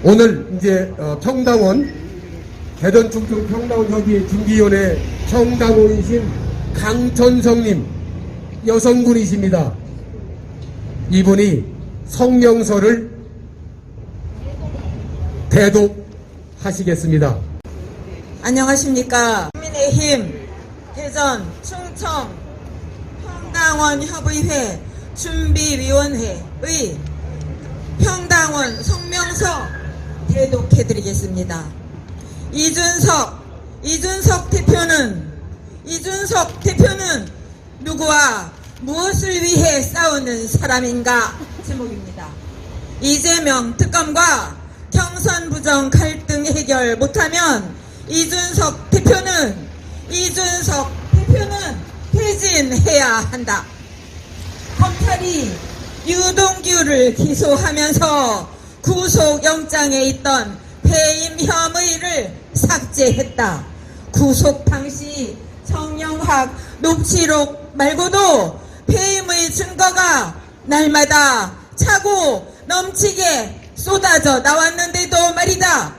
오늘 이제 평당원 대전 충청 평당원 협의 중기위원회 평당원이신 강천성님 여성분이십니다. 이분이 성명서를 대독하시겠습니다. 안녕하십니까. 국민의힘 대전 충청 평당원 협의회 준비위원회의 평당원 성명서 대독해드리겠습니다. 이준석 대표는 누구와 무엇을 위해 싸우는 사람인가 제목입니다. 이재명 특검과 경선 부정 갈등 해결 못하면 이준석 대표는 퇴진해야 한다. 검찰이 유동규를 기소하면서 구속영장에 있던 배임 혐의를 삭제했다. 구속 당시 정영학 녹취록 말고도 배임의 증거가 날마다 차고 넘치게 쏟아져 나왔는데도 말이다.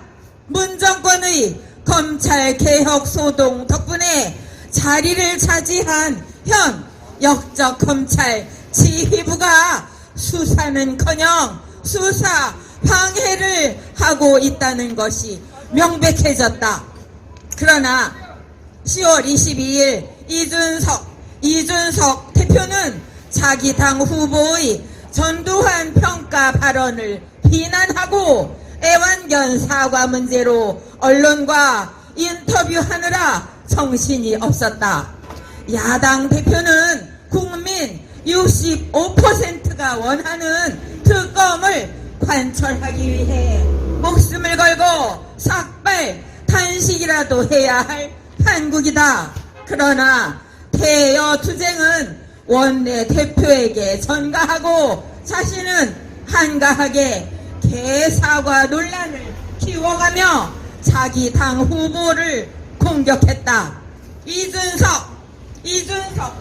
문정권의 검찰개혁 소동 덕분에 자리를 차지한 현 역적 검찰 지휘부가 수사는커녕 수사 방해를 하고 있다는 것이 명백해졌다. 그러나 10월 22일 이준석 대표는 자기 당 후보의 전두환 평가 발언을 비난하고 애완견 사과 문제로 언론과 인터뷰하느라 정신이 없었다. 야당 대표는 국민 65%가 원하는 특검을 관철하기 위해 목숨을 걸고 삭발 단식이라도 해야 할 판국이다. 그러나 대여투쟁은 원내 대표에게 전가하고 자신은 한가하게 개사과 논란을 키워가며 자기 당 후보를 공격했다. 이준석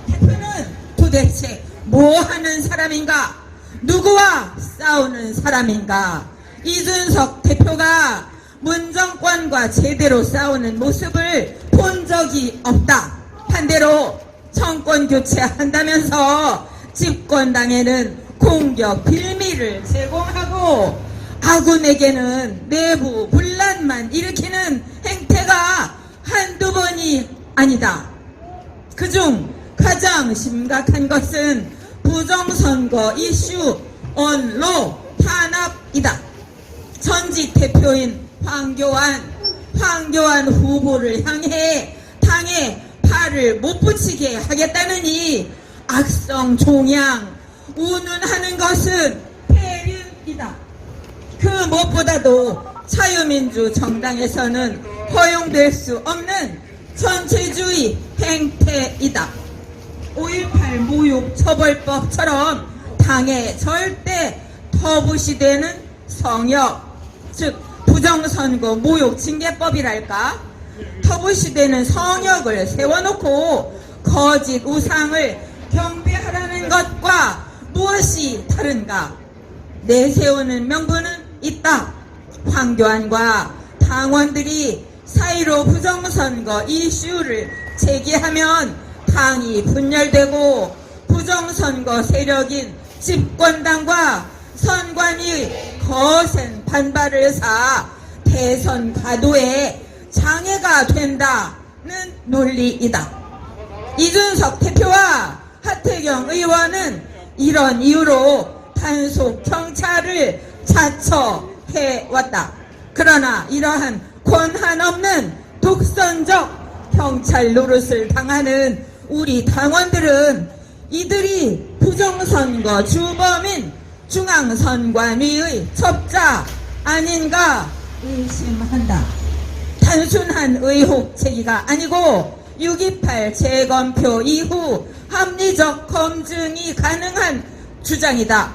대표는 도대체 뭐 하는 사람인가? 누구와 싸우는 사람인가? 이준석 대표가 문정권과 제대로 싸우는 모습을 본 적이 없다. 반대로 정권 교체한다면서 집권당에는 공격 빌미를 제공하고 아군에게는 내부 분란만 일으키는 행태가 한두 번이 아니다. 그중 가장 심각한 것은 부정선거 이슈 언로 탄압이다. 전직 대표인 황교안 후보를 향해 당에 팔을 못 붙이게 하겠다느니 악성 종양 운운하는 것은 폐륜이다. 그 무엇보다도 자유민주 정당에서는 허용될 수 없는 전체주의 행태이다. 5.18 모욕 처벌법처럼 당에 절대 터부시되는 성역, 즉 부정선거 모욕 징계법이랄까, 터부시되는 성역을 세워놓고 거짓 우상을 경배하라는 것과 무엇이 다른가? 내세우는 명분은 있다. 황교안과 당원들이 사이로 부정선거 이슈를 제기하면 당이 분열되고 부정선거 세력인 집권당과 선관위 거센 반발을 사 대선 가도에 장애가 된다는 논리이다. 이준석 대표와 하태경 의원은 이런 이유로 단속 경찰을 자처해왔다. 그러나 이러한 권한 없는 독선적 경찰 노릇을 당하는 우리 당원들은 이들이 부정선거 주범인 중앙선관위의 첩자 아닌가 의심한다. 단순한 의혹 제기가 아니고 6.28 재검표 이후 합리적 검증이 가능한 주장이다.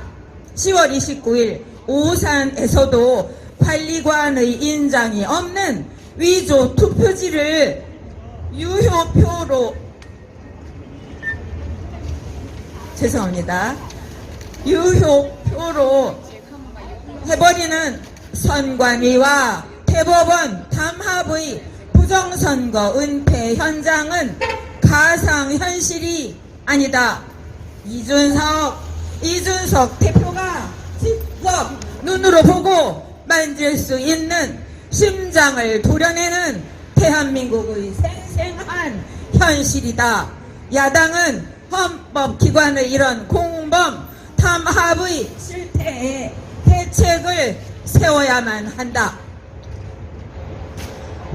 10월 29일 오산에서도 관리관의 인장이 없는 위조 투표지를 유효표로 해버리는 선관위와 대법원 담합의 부정선거 은폐 현장은 가상현실이 아니다. 이준석 대표가 직접 눈으로 보고 만질 수 있는 심장을 도려내는 대한민국의 생생한 현실이다. 야당은 헌법기관의 이런 공범 담합의 실태에 대책을 세워야만 한다.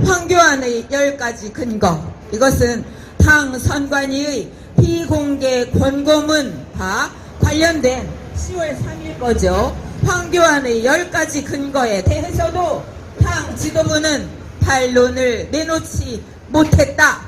황교안의 10가지 근거, 이것은 당 선관위의 비공개 권고문과 관련된 10월 3일 거죠. 황교안의 10가지 근거에 대해서도 당 지도부는 반론을 내놓지 못했다.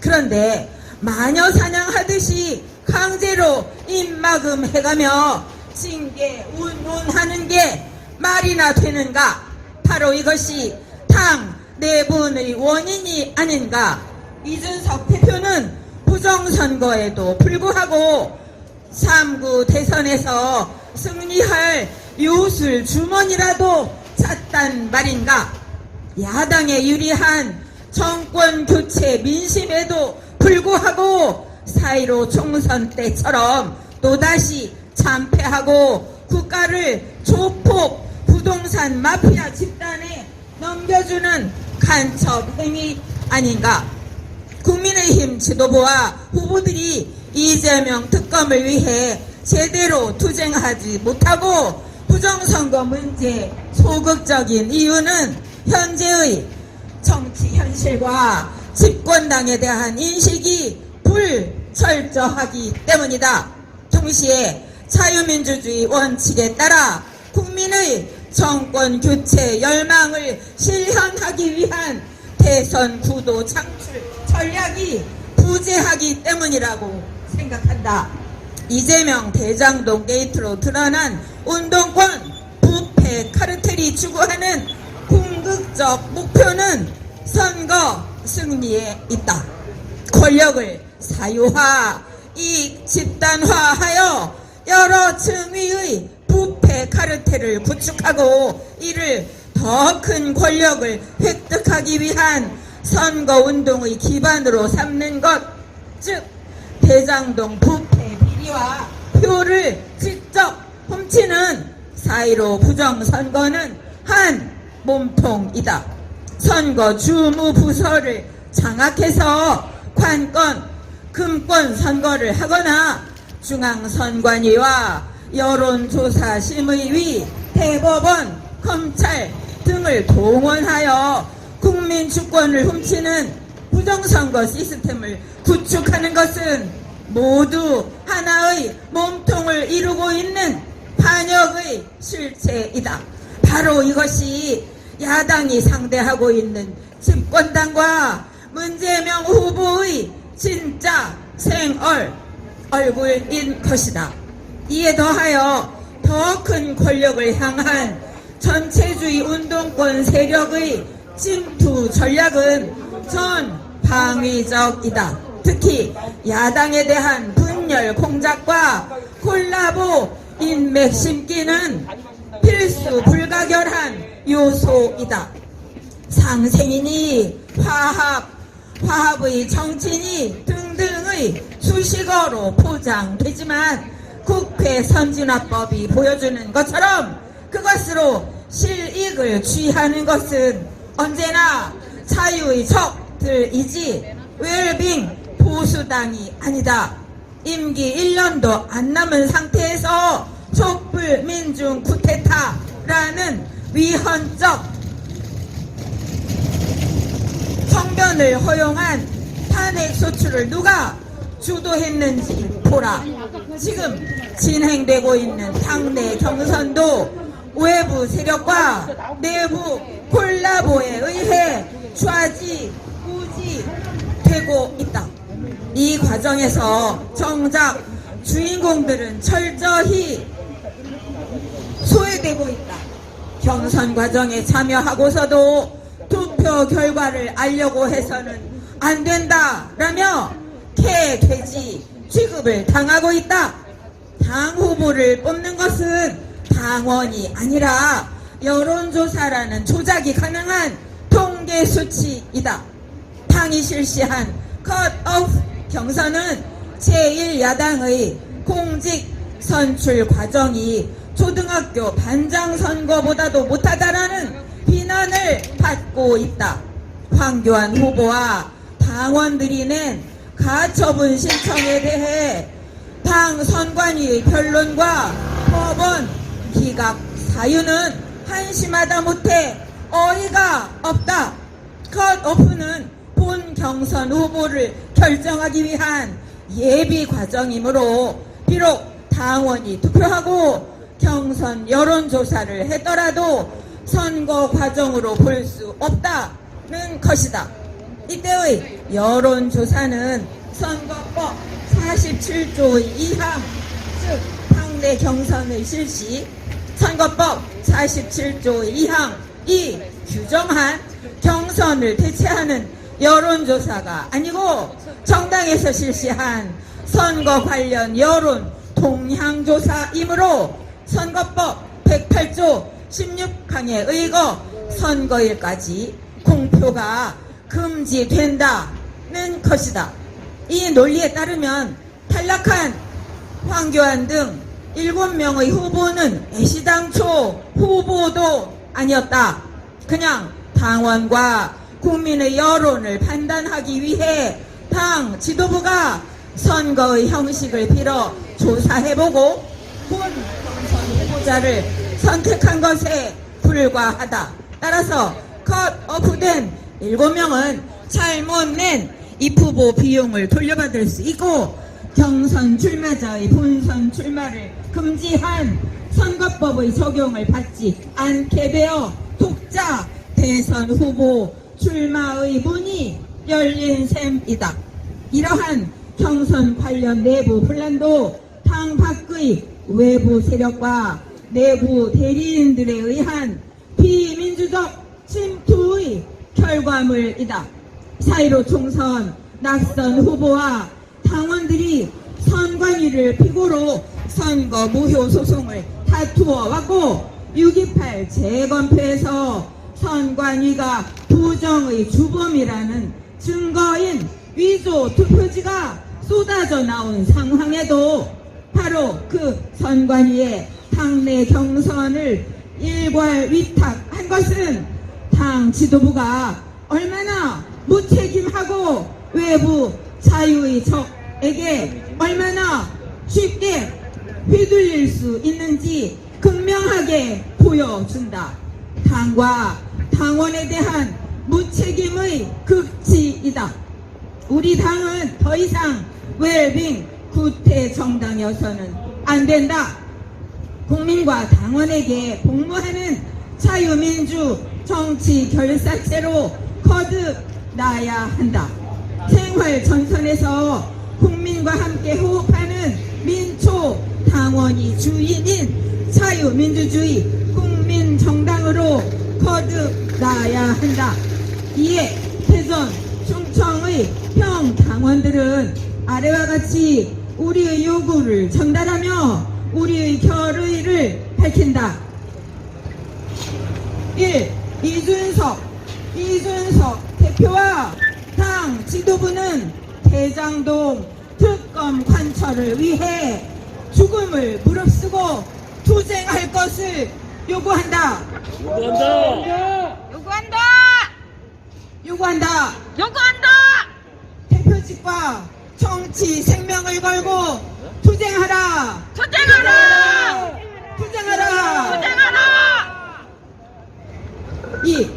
그런데 마녀 사냥하듯이 강제로 입막음해가며 징계 운운하는 게 말이나 되는가? 바로 이것이 당 내분의 원인이 아닌가? 이준석 대표는 부정선거에도 불구하고 3구 대선에서 승리할 요술 주머니라도 찾단 말인가? 야당에 유리한 정권 교체 민심에도 불구하고 4.15 총선 때처럼 또다시 참패하고 국가를 조폭 부동산 마피아 집단에 넘겨주는 간첩 행위 아닌가? 국민의힘 지도부와 후보들이 이재명 특검을 위해 제대로 투쟁하지 못하고 부정선거 문제 소극적인 이유는 현재의 정치 현실과 집권당에 대한 인식이 불철저하기 때문이다. 동시에 자유민주주의 원칙에 따라 국민의 정권 교체 열망을 실현하기 위한 대선 구도 창출 전략이 부재하기 때문이라고 생각한다. 이재명 대장동 게이트로 드러난 운동권 부패 카르텔이 추구하는 궁극적 목표는 선거 승리에 있다. 권력을 사유화, 이익 집단화하여 여러 층위의 부패 카르텔을 구축하고 이를 더 큰 권력을 획득하기 위한 선거운동의 기반으로 삼는 것, 즉 대장동 부패 비리와 표를 직접 훔치는 4.15 부정선거는 한 몸통이다. 선거 주무부서를 장악해서 관권, 금권 선거를 하거나 중앙선관위와 여론조사심의위, 대법원, 검찰 등을 동원하여 국민 주권을 훔치는 부정선거 시스템을 구축하는 것은 모두 하나의 몸통을 이루고 있는 반역의 실체이다. 바로 이것이 야당이 상대하고 있는 집권당과 문재명 후보의 진짜 얼굴인 것이다. 이에 더하여 더 큰 권력을 향한 전체주의 운동권 세력의 침투 전략은 전 방위적이다. 특히 야당에 대한 분열 공작과 콜라보 인맥 심기는 필수 불가결한 요소이다. 상생이니 화합의 정치니 등등의 수식어로 포장되지만 국회 선진화법이 보여주는 것처럼 그것으로 실익을 취하는 것은 언제나 자유의 적들이지 웰빙 보수당이 아니다. 임기 1년도 안 남은 상태에서 촛불 민중 쿠데타라는 위헌적 성변을 허용한 탄핵 소추를 누가 주도했는지 보라. 지금 진행되고 있는 당내 경선도 외부 세력과 내부 콜라보에 의해 좌지우지되고 있다. 이 과정에서 정작 주인공들은 철저히 소외되고 있다. 경선 과정에 참여하고서도 투표 결과를 알려고 해서는 안 된다라며 개, 돼지 취급을 당하고 있다. 당 후보를 뽑는 것은 당원이 아니라 여론조사라는 조작이 가능한 통계 수치이다. 당이 실시한 컷오프 경선은 제1야당의 공직 선출 과정이 초등학교 반장 선거보다도 못하다라는 비난을 받고 있다. 황교안 후보와 당원들이 낸 가처분 신청에 대해 당 선관위의 변론과 법원 기각 사유는 한심하다 못해 어이가 없다. 컷오프는 본 경선 후보를 결정하기 위한 예비 과정이므로 비록 당원이 투표하고 경선 여론조사를 했더라도 선거 과정으로 볼 수 없다는 것이다. 이때의 여론조사는 선거법 47조 2항 즉 당내 경선의 실시 선거법 47조 2항이 규정한 경선을 대체하는 여론조사가 아니고 정당에서 실시한 선거 관련 여론 동향조사이므로 선거법 108조 16항에 의거 선거일까지 공표가 금지된다는 것이다. 이 논리에 따르면 탈락한 황교안 등 7명의 후보는 애시당초 후보도 아니었다. 그냥 당원과 국민의 여론을 판단하기 위해 당 지도부가 선거의 형식을 빌어 조사해보고 본 경선 후보자를 선택한 것에 불과하다. 따라서 컷오프된 7명은 잘못 낸 입후보 비용을 돌려받을 수 있고 경선 출마자의 본선 출마를 금지한 선거법의 적용을 받지 않게 되어 독자 대선 후보 출마의 문이 열린 셈이다. 이러한 경선 관련 내부 분란도 당 밖의 외부 세력과 내부 대리인들에 의한 비민주적 침투의 결과물이다. 4.15 총선 낙선 후보와 당원들이 선관위를 피고로 선거 무효 소송을 다투어 왔고 6.28 재검표에서 선관위가 부정의 주범이라는 증거인 위조 투표지가 쏟아져 나온 상황에도 바로 그 선관위에 당내 경선을 일괄 위탁한 것은 당 지도부가 얼마나 무책임하고 외부 자유의 적에게 얼마나 쉽게 휘둘릴 수 있는지 극명하게 보여준다. 당과 당원에 대한 무책임의 극치이다. 우리 당은 더 이상 웰빙 구태 정당이어서는 안 된다. 국민과 당원에게 복무하는 자유민주 정치 결사체로 거듭나야 한다. 생활 전선에서 국민과 함께 호흡하는 민초 당원이 주인인 자유민주주의 국민정당으로 거듭나야 한다. 이에 대전 충청의 형 당원들은 아래와 같이 우리의 요구를 전달하며 우리의 결의를 밝힌다. 1. 이준석 대표와 당 지도부는 대장동 특검 관철을 위해 죽음을 무릅쓰고 투쟁할 것을 요구한다. 요구한다. 대표직과 정치 생명을 걸고 투쟁하라. 투쟁하라. 2.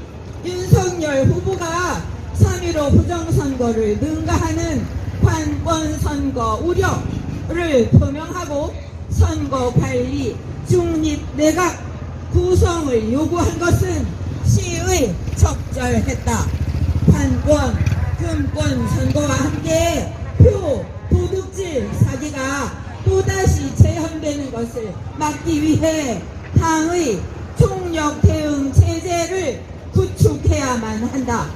윤석열 후보가 3.15 부정선거를 능가하는 관권선거 우려를 표명하고 선거관리 중립 내각 구성을 요구한 것은 시의 적절했다. 관권, 금권 선거와 함께 표 도둑질 사기가 또다시 재현되는 것을 막기 위해 당의 총력 대응 체제를 구축해야만 한다.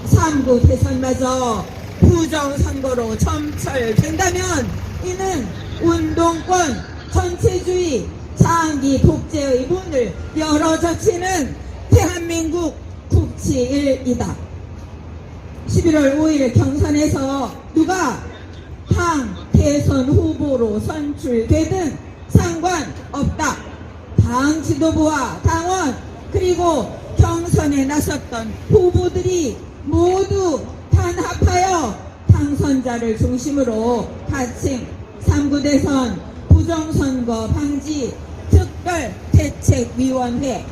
3구 대선마저 부정선거로 점철된다면 이는 운동권 전체주의 장기 독재의 문을 열어젖히는 대한민국 국치일이다. 11월 5일 경선에서 누가 당 대선 후보로 선출되든 상관없다. 당 지도부와 당원 그리고 경선에 나섰던 후보들이 모두 단합하여 당선자를 중심으로 가칭 3구 대선 부정선거 방지 특별대책위원회,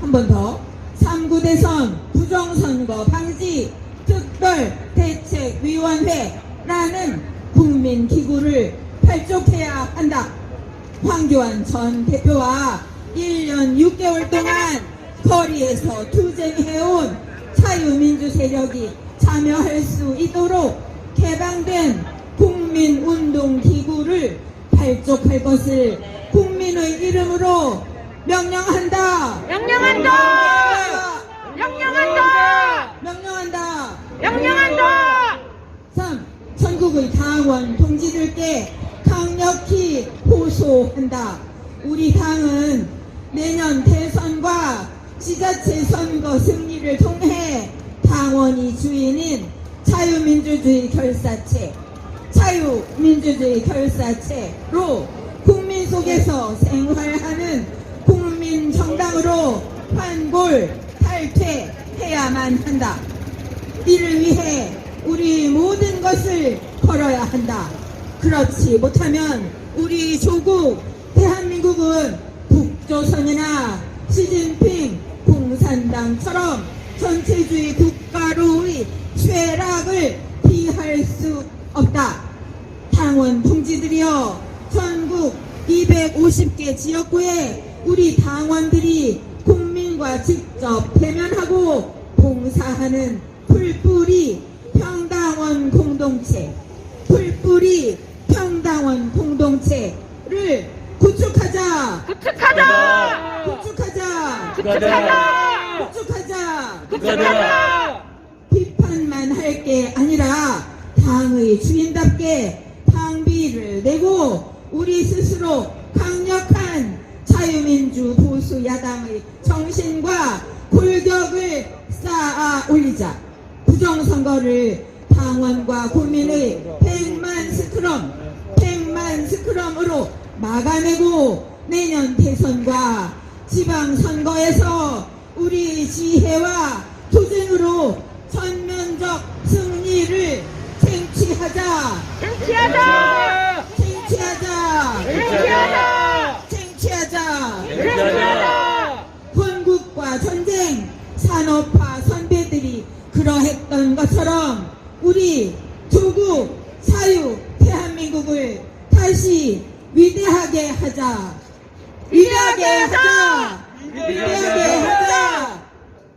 한 번 더 3구 대선 부정선거 방지 특별대책위원회라는 국민기구를 발족해야 한다. 황교안 전 대표와 1년 6개월 동안 거리에서 투쟁해온 자유민주 세력이 참여할 수 있도록 개방된 국민운동기구를 발족할 것을 국민의 이름으로 명령한다. 명령한다! 명령한다! 명령한다. 명령한다! 3. 전국의 당원 동지들께 강력히 호소한다. 우리 당은 내년 대선과 지자체 선거 승리를 통해 당원이 주인인 자유민주주의 결사체로 국민 속에서 생활하는 국민정당으로 탈퇴해야만 한다. 이를 위해 우리 모든 것을 걸어야 한다. 그렇지 못하면 우리 조국 대한민국은 북조선이나 시진핑 공산당처럼 전체주의 국가로의 쇠락을 피할 수 없다. 당원 동지들이여, 전국 250개 지역구에 우리 당원들이 국민과 직접 대면하고 봉사하는 풀뿌리 평당원 공동체를 구축하자. 비판만 할 게 아니라 당의 주인답게 당비를 내고 우리 스스로 강력한 자유민주 보수 야당의 정신과 골격을 쌓아 올리자. 부정선거를 당원과 국민의 100만 스크럼으로 막아내고 내년 대선과 지방선거에서 우리 지혜와 투쟁으로 전면적 승리를 쟁취하자. 건국과 전쟁, 산업화 선배들이 그러했던 것처럼 우리 조국 자유 대한민국을 다시 위대하게 하자.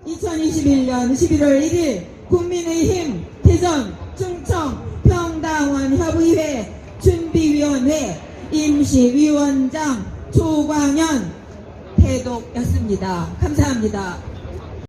2021년 11월 1일 국민의힘 대전 충청 평당원 협의회 준비위원회 임시위원장 조광현 대독였습니다. 감사합니다.